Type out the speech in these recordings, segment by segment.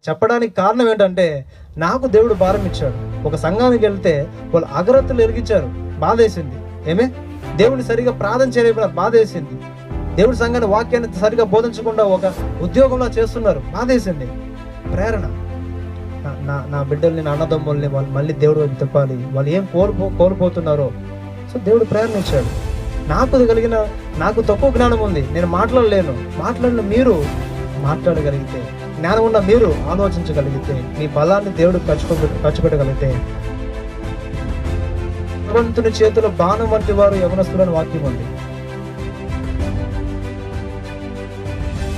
చెప్పడానికి కారణం ఏంటంటే, నాకు దేవుడు భారం ఇచ్చాడు. ఒక సంఘానికి వెళ్తే వాళ్ళు అగరత్తులు వెలిగించారు, బాధేసింది. దేవుడిని సరిగా ప్రార్థన చేయలేకపోయినా బాధేసింది. దేవుడి సంఘాన్ని వాక్యాన్ని సరిగా బోధించకుండా ఒక ఉద్యోగంలో చేస్తున్నారు, బాధేసింది. ప్రేరణ, నా బిడ్డల్ని, నా అన్నదమ్ముల్ని వాళ్ళు మళ్ళీ దేవుడు వైపు తిప్పాలి, వాళ్ళు ఏం కోల్పోతున్నారో. సో దేవుడు ప్రేరణ ఇచ్చాడు. నాకు తక్కువ జ్ఞానం ఉంది, నేను మాట్లాడలేను. మాట్లాడిన మీరు మాట్లాడగలిగితే, జ్ఞానం ఉన్న మీరు ఆలోచించగలిగితే, మీ బలాన్ని దేవుడు ఖర్చు పెట్టగలిగితే, భగవంతుని చేతిలో బాణం వంటి వారు యవనస్తులని వాక్యం ఉంది.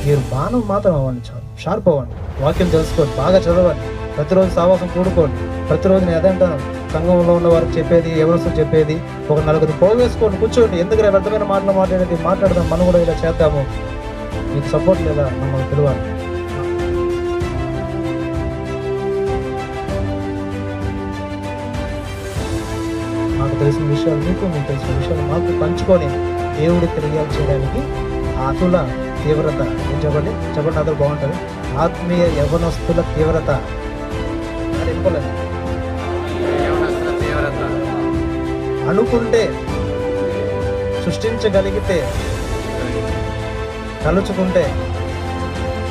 మీరు బాణం మాత్రం అవ్వండి, చాలు, షార్ప్ అవ్వండి, వాక్యం తెలుసుకోండి, బాగా చదవండి, ప్రతిరోజు సావాసం కూడుకోండి. ప్రతిరోజు నేను అదంటాను, సంఘంలో ఉన్న వారికి చెప్పేది, ఎవరు చెప్పేది, ఒక నలుగురు పోగేసుకోండి, కూర్చోండి. ఎందుకంటే వ్యర్థమైన మాటలు మాట్లాడదాం, మనం కూడా ఇలా చేద్దాము. మీకు సపోర్ట్ లేదా మమ్మల్ని పిలవాలి. మాకు తెలిసిన విషయాలు మీకు తెలిసిన విషయాలు మాకు పంచుకొని దేవుడి క్రియలు చేయడానికి ఆతుల తీవ్రత చెప్పండి అందరూ బాగుంటుంది. ఆత్మీయ యవనస్తుల తీవ్రత అనుకుంటే, సృష్టించగలిగితే, తలుచుకుంటే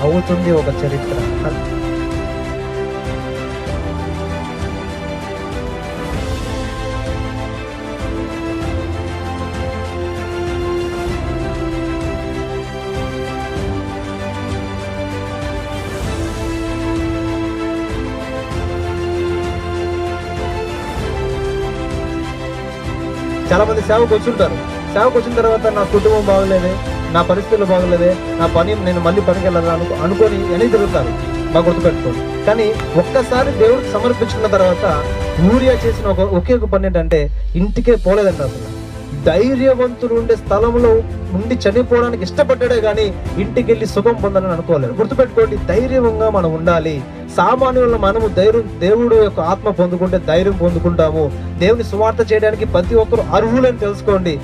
అవుతుంది ఒక చరిత్ర. చాలా మంది సేవకు వచ్చుంటారు. సేవకు వచ్చిన తర్వాత నా కుటుంబం బాగలేదే, నా పరిస్థితులు బాగలేదే, నా పని నేను మళ్ళీ పనికి వెళ్ళాలని అనుకొని వెనక్కి తిరుగుతారు. బాగా గుర్తుపెట్టుకోండి. కానీ ఒక్కసారి దేవుడికి సమర్పించుకున్న తర్వాత యూరియా చేసిన ఒకే ఒక పని ఏంటంటే, ఇంటికే పోలేదండి. అసలు ధైర్యవంతులు ఉండే స్థలంలో ఉండి చనిపోవడానికి ఇష్టపడ్డాడే కానీ ఇంటికి వెళ్ళి సుఖం పొందాలని అనుకోలేదు. గుర్తుపెట్టుకోండి, ధైర్యంగా మనం ఉండాలి. సామాన్యులను మనము దేవుడు యొక్క ఆత్మ పొందుకుంటే ధైర్యం పొందుకుంటాము. దేవుని సువార్త చేయడానికి ప్రతి ఒక్కరు అర్హులని తెలుసుకోండి.